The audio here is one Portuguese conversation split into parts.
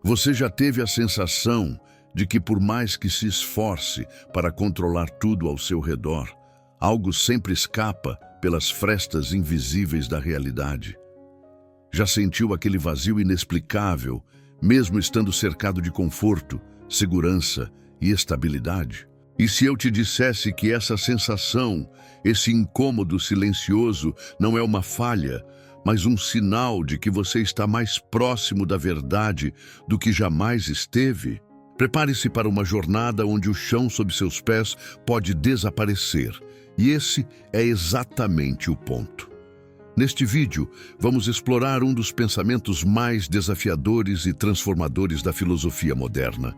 Você já teve a sensação de que, por mais que se esforce para controlar tudo ao seu redor, algo sempre escapa pelas frestas invisíveis da realidade? Já sentiu aquele vazio inexplicável, mesmo estando cercado de conforto, segurança e estabilidade? E se eu te dissesse que essa sensação, esse incômodo silencioso, não é uma falha, mas um sinal de que você está mais próximo da verdade do que jamais esteve? Prepare-se para uma jornada onde o chão sob seus pés pode desaparecer. E esse é exatamente o ponto. Neste vídeo, vamos explorar um dos pensamentos mais desafiadores e transformadores da filosofia moderna: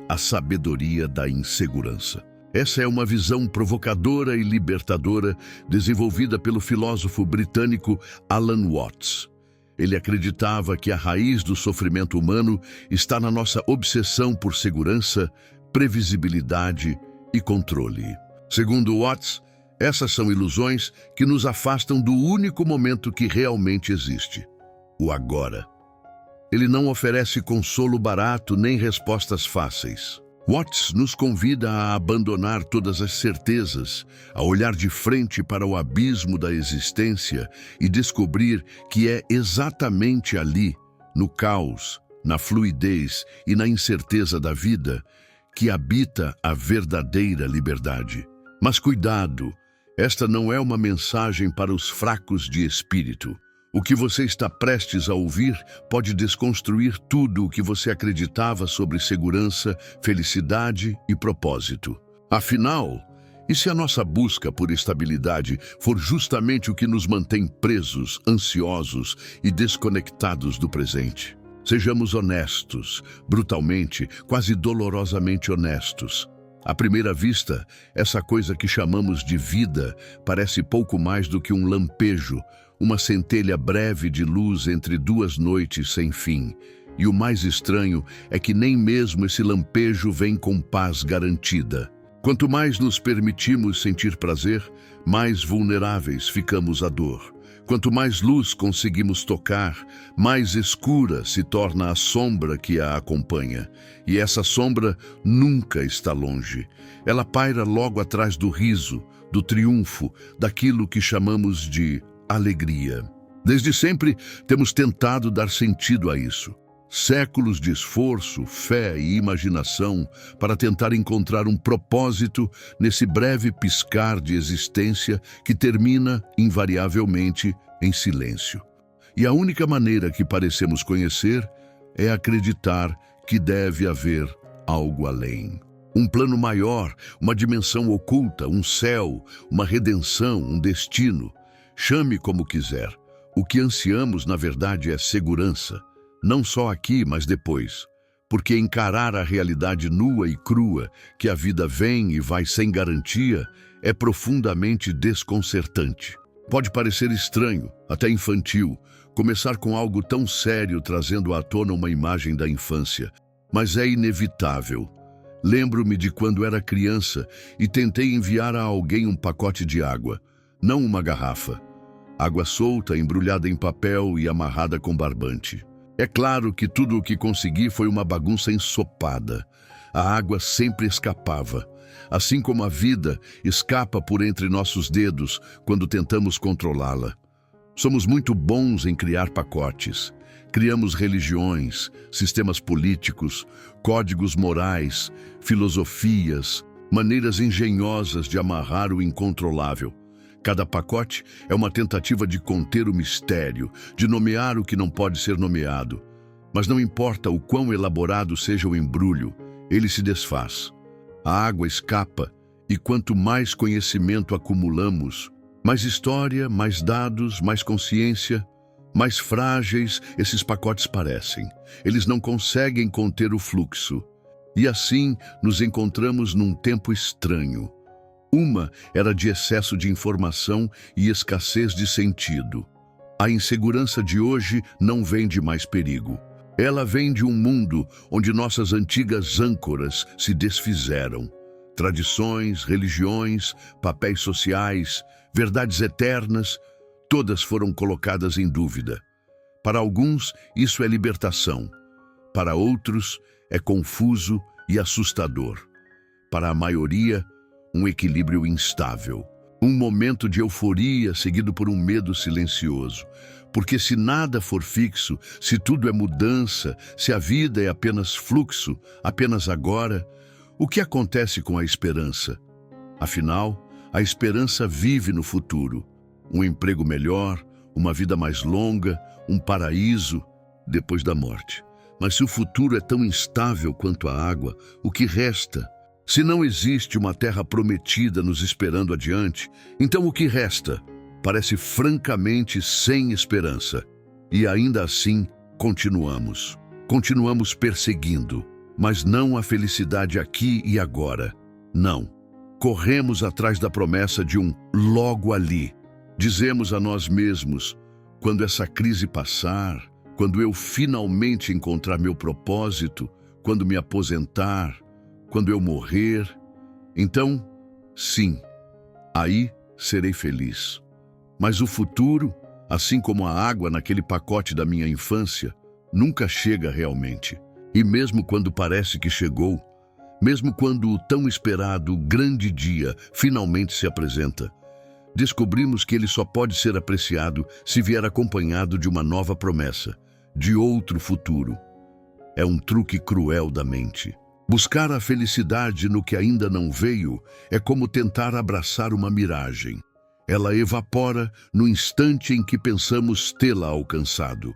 a sabedoria da insegurança. Essa é uma visão provocadora e libertadora desenvolvida pelo filósofo britânico Alan Watts. Ele acreditava que a raiz do sofrimento humano está na nossa obsessão por segurança, previsibilidade e controle. Segundo Watts, essas são ilusões que nos afastam do único momento que realmente existe: o agora. Ele não oferece consolo barato nem respostas fáceis. Watts nos convida a abandonar todas as certezas, a olhar de frente para o abismo da existência e descobrir que é exatamente ali, no caos, na fluidez e na incerteza da vida, que habita a verdadeira liberdade. Mas cuidado! Esta não é uma mensagem para os fracos de espírito. O que você está prestes a ouvir pode desconstruir tudo o que você acreditava sobre segurança, felicidade e propósito. Afinal, e se a nossa busca por estabilidade for justamente o que nos mantém presos, ansiosos e desconectados do presente? Sejamos honestos, brutalmente, quase dolorosamente honestos. À primeira vista, essa coisa que chamamos de vida parece pouco mais do que um lampejo, uma centelha breve de luz entre duas noites sem fim. E o mais estranho é que nem mesmo esse lampejo vem com paz garantida. Quanto mais nos permitimos sentir prazer, mais vulneráveis ficamos à dor. Quanto mais luz conseguimos tocar, mais escura se torna a sombra que a acompanha. E essa sombra nunca está longe. Ela paira logo atrás do riso, do triunfo, daquilo que chamamos de alegria. Desde sempre temos tentado dar sentido a isso. Séculos de esforço, fé e imaginação para tentar encontrar um propósito nesse breve piscar de existência que termina, invariavelmente, em silêncio. E a única maneira que parecemos conhecer é acreditar que deve haver algo além. Um plano maior, uma dimensão oculta, um céu, uma redenção, um destino. Chame como quiser. O que ansiamos, na verdade, é segurança. Não só aqui, mas depois. Porque encarar a realidade nua e crua, que a vida vem e vai sem garantia, é profundamente desconcertante. Pode parecer estranho, até infantil, começar com algo tão sério trazendo à tona uma imagem da infância, mas é inevitável. Lembro-me de quando era criança e tentei enviar a alguém um pacote de água, não uma garrafa. Água solta, embrulhada em papel e amarrada com barbante. É claro que tudo o que consegui foi uma bagunça ensopada. A água sempre escapava, assim como a vida escapa por entre nossos dedos quando tentamos controlá-la. Somos muito bons em criar pacotes. Criamos religiões, sistemas políticos, códigos morais, filosofias, maneiras engenhosas de amarrar o incontrolável. Cada pacote é uma tentativa de conter o mistério, de nomear o que não pode ser nomeado. Mas não importa o quão elaborado seja o embrulho, ele se desfaz. A água escapa, e quanto mais conhecimento acumulamos, mais história, mais dados, mais consciência, mais frágeis esses pacotes parecem. Eles não conseguem conter o fluxo. E assim nos encontramos num tempo estranho. Uma era de excesso de informação e escassez de sentido. A insegurança de hoje não vem de mais perigo. Ela vem de um mundo onde nossas antigas âncoras se desfizeram. Tradições, religiões, papéis sociais, verdades eternas, todas foram colocadas em dúvida. Para alguns, isso é libertação. Para outros, é confuso e assustador. Para a maioria, um equilíbrio instável. Um momento de euforia seguido por um medo silencioso. Porque se nada for fixo, se tudo é mudança, se a vida é apenas fluxo, apenas agora, o que acontece com a esperança? Afinal, a esperança vive no futuro. Um emprego melhor, uma vida mais longa, um paraíso depois da morte. Mas se o futuro é tão instável quanto a água, o que resta? Se não existe uma terra prometida nos esperando adiante, então o que resta? Parece francamente sem esperança. E ainda assim, continuamos. Continuamos perseguindo, mas não a felicidade aqui e agora. Não. Corremos atrás da promessa de um logo ali. Dizemos a nós mesmos, quando essa crise passar, quando eu finalmente encontrar meu propósito, quando me aposentar, quando eu morrer, então, sim, aí serei feliz. Mas o futuro, assim como a água naquele pacote da minha infância, nunca chega realmente. E mesmo quando parece que chegou, mesmo quando o tão esperado grande dia finalmente se apresenta, descobrimos que ele só pode ser apreciado se vier acompanhado de uma nova promessa, de outro futuro. É um truque cruel da mente. Buscar a felicidade no que ainda não veio é como tentar abraçar uma miragem. Ela evapora no instante em que pensamos tê-la alcançado.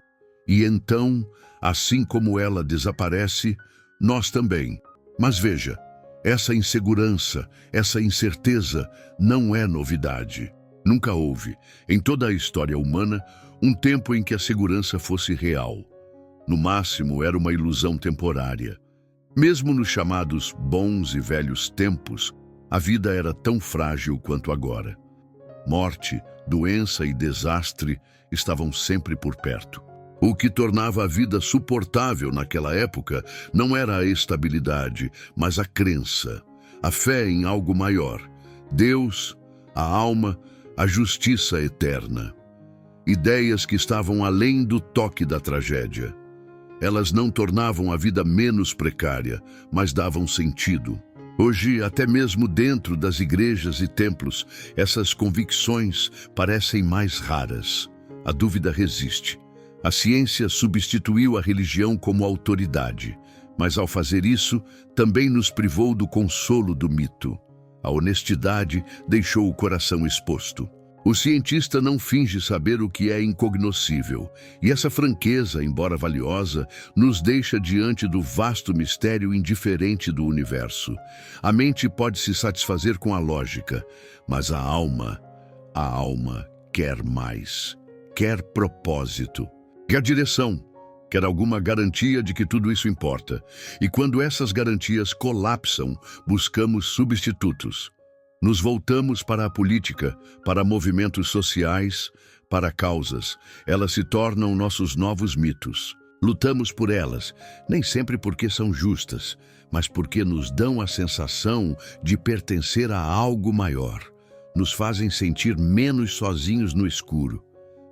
E então, assim como ela desaparece, nós também. Mas veja, essa insegurança, essa incerteza não é novidade. Nunca houve, em toda a história humana, um tempo em que a segurança fosse real. No máximo, era uma ilusão temporária. Mesmo nos chamados bons e velhos tempos, a vida era tão frágil quanto agora. Morte, doença e desastre estavam sempre por perto. O que tornava a vida suportável naquela época não era a estabilidade, mas a crença, a fé em algo maior, Deus, a alma, a justiça eterna. Ideias que estavam além do toque da tragédia. Elas não tornavam a vida menos precária, mas davam sentido. Hoje, até mesmo dentro das igrejas e templos, essas convicções parecem mais raras. A dúvida resiste. A ciência substituiu a religião como autoridade, mas ao fazer isso, também nos privou do consolo do mito. A honestidade deixou o coração exposto. O cientista não finge saber o que é incognoscível, e essa franqueza, embora valiosa, nos deixa diante do vasto mistério indiferente do universo. A mente pode se satisfazer com a lógica, mas a alma quer mais, quer propósito, quer direção, quer alguma garantia de que tudo isso importa. E quando essas garantias colapsam, buscamos substitutos. Nos voltamos para a política, para movimentos sociais, para causas. Elas se tornam nossos novos mitos. Lutamos por elas, nem sempre porque são justas, mas porque nos dão a sensação de pertencer a algo maior. Nos fazem sentir menos sozinhos no escuro.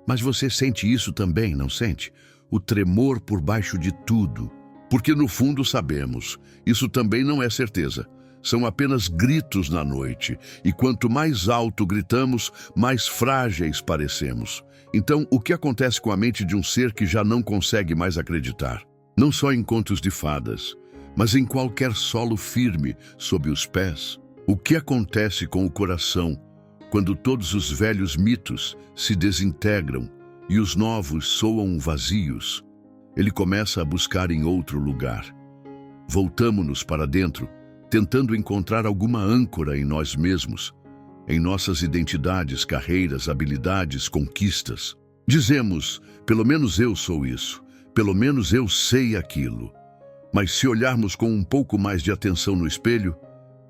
Mas você sente isso também, não sente? O tremor por baixo de tudo. Porque no fundo sabemos, isso também não é certeza. São apenas gritos na noite, e quanto mais alto gritamos, mais frágeis parecemos. Então, o que acontece com a mente de um ser que já não consegue mais acreditar? Não só em contos de fadas, mas em qualquer solo firme sob os pés. O que acontece com o coração quando todos os velhos mitos se desintegram e os novos soam vazios? Ele começa a buscar em outro lugar. Voltamo-nos para dentro, tentando encontrar alguma âncora em nós mesmos, em nossas identidades, carreiras, habilidades, conquistas. Dizemos, pelo menos eu sou isso, pelo menos eu sei aquilo. Mas se olharmos com um pouco mais de atenção no espelho,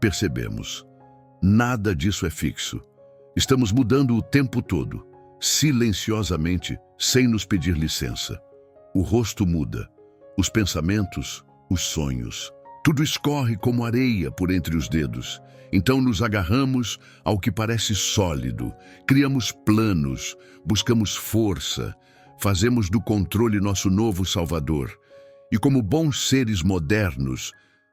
percebemos, nada disso é fixo. Estamos mudando o tempo todo, silenciosamente, sem nos pedir licença. O rosto muda, os pensamentos, os sonhos. Tudo escorre como areia por entre os dedos. Então nos agarramos ao que parece sólido, criamos planos, buscamos força, fazemos do controle nosso novo salvador. E como bons seres modernos,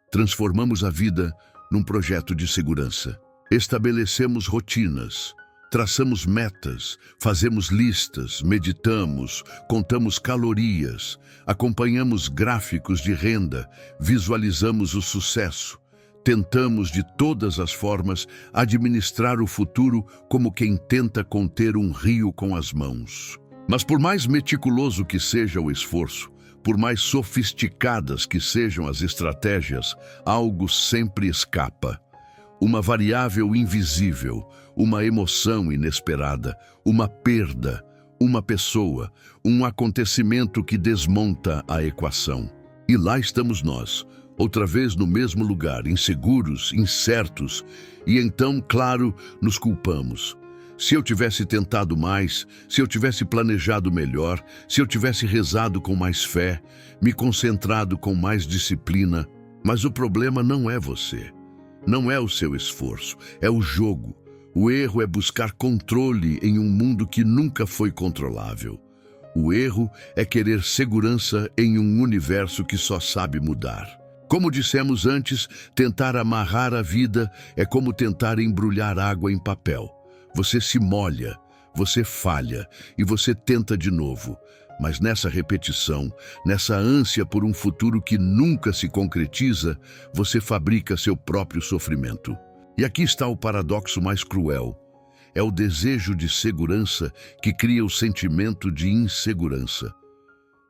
transformamos a vida num projeto de segurança. Estabelecemos rotinas, traçamos metas, fazemos listas, meditamos, contamos calorias, acompanhamos gráficos de renda, visualizamos o sucesso. Tentamos de todas as formas administrar o futuro como quem tenta conter um rio com as mãos. Mas por mais meticuloso que seja o esforço, por mais sofisticadas que sejam as estratégias, algo sempre escapa. Uma variável invisível, uma emoção inesperada, uma perda, uma pessoa, um acontecimento que desmonta a equação. E lá estamos nós, outra vez no mesmo lugar, inseguros, incertos, e então, claro, nos culpamos. Se eu tivesse tentado mais, se eu tivesse planejado melhor, se eu tivesse rezado com mais fé, me concentrado com mais disciplina. Mas o problema não é você, não é o seu esforço, é o jogo. O erro é buscar controle em um mundo que nunca foi controlável. O erro é querer segurança em um universo que só sabe mudar. Como dissemos antes, tentar amarrar a vida é como tentar embrulhar água em papel. Você se molha, você falha e você tenta de novo. Mas nessa repetição, nessa ânsia por um futuro que nunca se concretiza, você fabrica seu próprio sofrimento. E aqui está o paradoxo mais cruel. É o desejo de segurança que cria o sentimento de insegurança.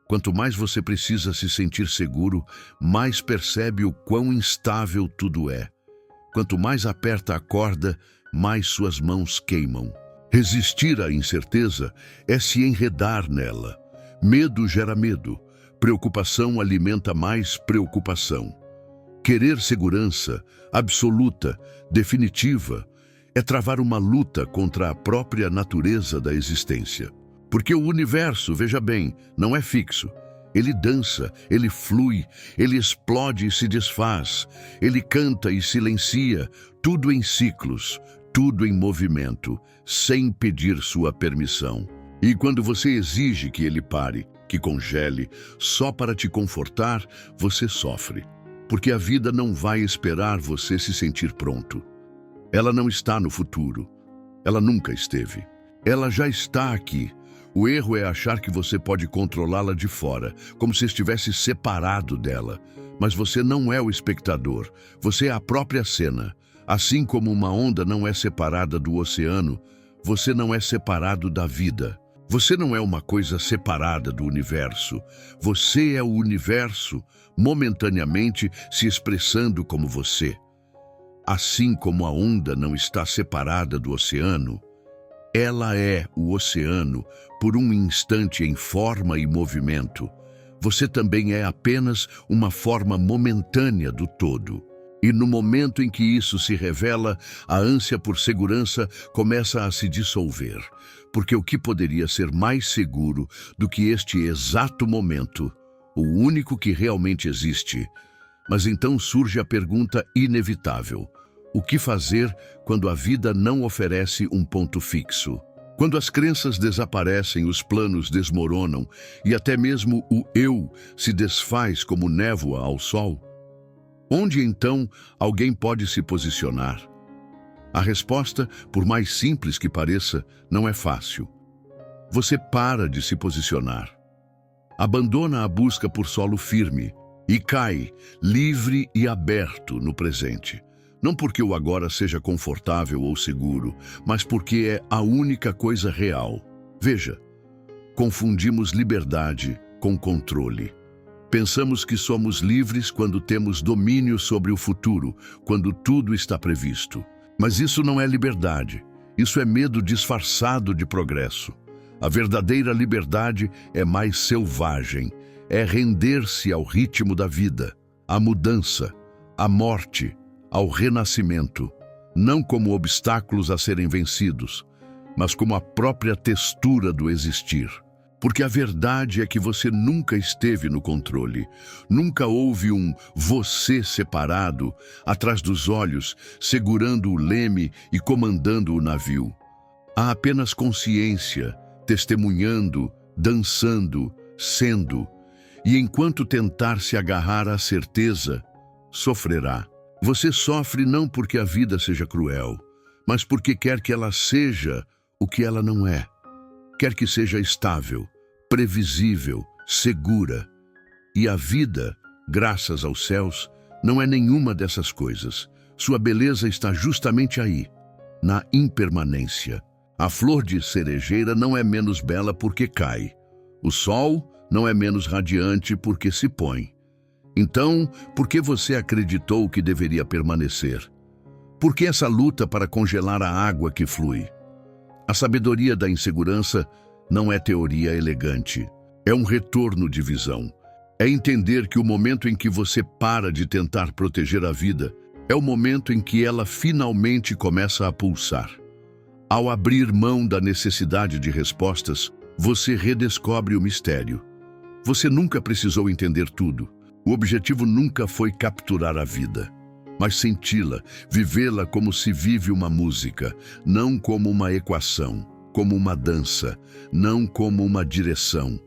Quanto mais você precisa se sentir seguro, mais percebe o quão instável tudo é. Quanto mais aperta a corda, mais suas mãos queimam. Resistir à incerteza é se enredar nela. Medo gera medo. Preocupação alimenta mais preocupação. Querer segurança, absoluta, definitiva, é travar uma luta contra a própria natureza da existência. Porque o universo, veja bem, não é fixo. Ele dança, ele flui, ele explode e se desfaz, ele canta e silencia, tudo em ciclos, tudo em movimento, sem pedir sua permissão. E quando você exige que ele pare, que congele, só para te confortar, você sofre. Porque a vida não vai esperar você se sentir pronto. Ela não está no futuro. Ela nunca esteve. Ela já está aqui. O erro é achar que você pode controlá-la de fora, como se estivesse separado dela. Mas você não é o espectador, você é a própria cena. Assim como uma onda não é separada do oceano, você não é separado da vida. Você não é uma coisa separada do universo. Você é o universo, momentaneamente se expressando como você. Assim como a onda não está separada do oceano, ela é o oceano por um instante em forma e movimento. Você também é apenas uma forma momentânea do todo. E no momento em que isso se revela, a ânsia por segurança começa a se dissolver. Porque o que poderia ser mais seguro do que este exato momento, o único que realmente existe? Mas então surge a pergunta inevitável. O que fazer quando a vida não oferece um ponto fixo? Quando as crenças desaparecem, os planos desmoronam e até mesmo o eu se desfaz como névoa ao sol? Onde então alguém pode se posicionar? A resposta, por mais simples que pareça, não é fácil. Você para de se posicionar. Abandona a busca por solo firme e cai, livre e aberto no presente. Não porque o agora seja confortável ou seguro, mas porque é a única coisa real. Veja, confundimos liberdade com controle. Pensamos que somos livres quando temos domínio sobre o futuro, quando tudo está previsto. Mas isso não é liberdade. Isso é medo disfarçado de progresso. A verdadeira liberdade é mais selvagem. É render-se ao ritmo da vida, à mudança, à morte, ao renascimento, não como obstáculos a serem vencidos, mas como a própria textura do existir. Porque a verdade é que você nunca esteve no controle, nunca houve um você separado, atrás dos olhos, segurando o leme e comandando o navio. Há apenas consciência, testemunhando, dançando, sendo. E enquanto tentar se agarrar à certeza, sofrerá. Você sofre não porque a vida seja cruel, mas porque quer que ela seja o que ela não é. Quer que seja estável, previsível, segura. E a vida, graças aos céus, não é nenhuma dessas coisas. Sua beleza está justamente aí, na impermanência. A flor de cerejeira não é menos bela porque cai. O sol não é menos radiante porque se põe. Então, por que você acreditou que deveria permanecer? Por que essa luta para congelar a água que flui? A sabedoria da insegurança não é teoria elegante. É um retorno de visão. É entender que o momento em que você para de tentar proteger a vida é o momento em que ela finalmente começa a pulsar. Ao abrir mão da necessidade de respostas, você redescobre o mistério. Você nunca precisou entender tudo. O objetivo nunca foi capturar a vida, mas senti-la, vivê-la como se vive uma música, não como uma equação, como uma dança, não como uma direção.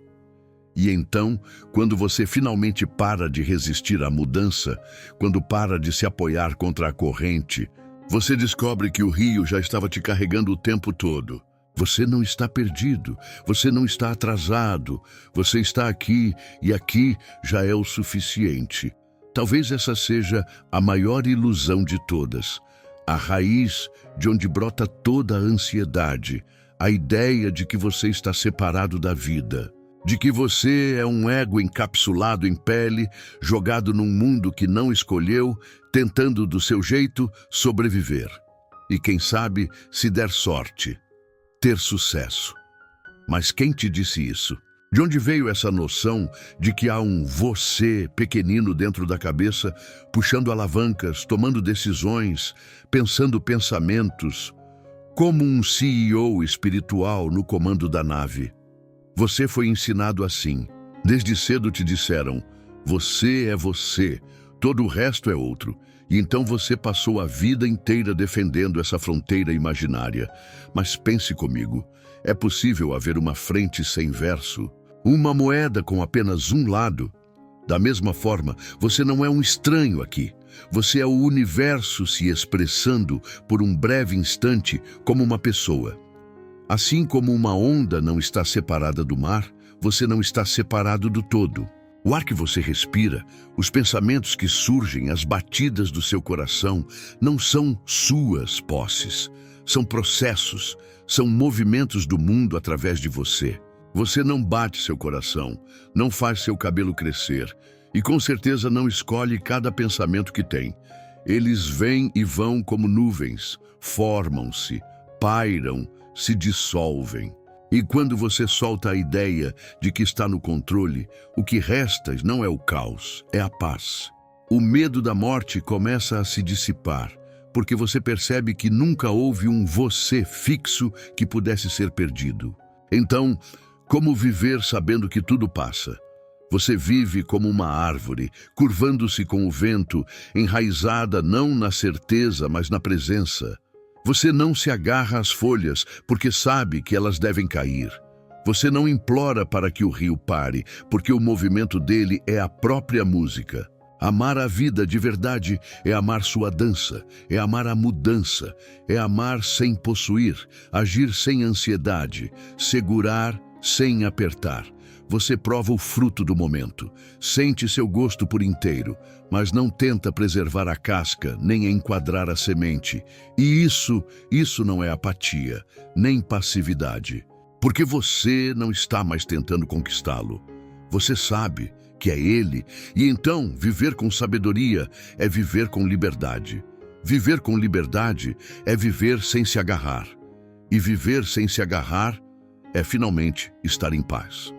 E então, quando você finalmente para de resistir à mudança, quando para de se apoiar contra a corrente, você descobre que o rio já estava te carregando o tempo todo. Você não está perdido, você não está atrasado, você está aqui e aqui já é o suficiente. Talvez essa seja a maior ilusão de todas, a raiz de onde brota toda a ansiedade, a ideia de que você está separado da vida, de que você é um ego encapsulado em pele, jogado num mundo que não escolheu, tentando do seu jeito sobreviver. E quem sabe, se der sorte, ter sucesso. Mas quem te disse isso? De onde veio essa noção de que há um você pequenino dentro da cabeça, puxando alavancas, tomando decisões, pensando pensamentos, como um CEO espiritual no comando da nave? Você foi ensinado assim. Desde cedo te disseram, você é você, todo o resto é outro. E então você passou a vida inteira defendendo essa fronteira imaginária. Mas pense comigo, é possível haver uma frente sem verso? Uma moeda com apenas um lado? Da mesma forma, você não é um estranho aqui. Você é o universo se expressando por um breve instante como uma pessoa. Assim como uma onda não está separada do mar, você não está separado do todo. O ar que você respira, os pensamentos que surgem, as batidas do seu coração, não são suas posses. São processos, são movimentos do mundo através de você. Você não bate seu coração, não faz seu cabelo crescer e com certeza não escolhe cada pensamento que tem. Eles vêm e vão como nuvens, formam-se, pairam, se dissolvem. E quando você solta a ideia de que está no controle, o que resta não é o caos, é a paz. O medo da morte começa a se dissipar, porque você percebe que nunca houve um você fixo que pudesse ser perdido. Então, como viver sabendo que tudo passa? Você vive como uma árvore, curvando-se com o vento, enraizada não na certeza, mas na presença. Você não se agarra às folhas, porque sabe que elas devem cair. Você não implora para que o rio pare, porque o movimento dele é a própria música. Amar a vida de verdade é amar sua dança, é amar a mudança, é amar sem possuir, agir sem ansiedade, segurar sem apertar. Você prova o fruto do momento, sente seu gosto por inteiro, mas não tenta preservar a casca, nem enquadrar a semente. E isso não é apatia, nem passividade. Porque você não está mais tentando conquistá-lo. Você sabe que é ele, e então viver com sabedoria é viver com liberdade. Viver com liberdade é viver sem se agarrar. E viver sem se agarrar é finalmente estar em paz.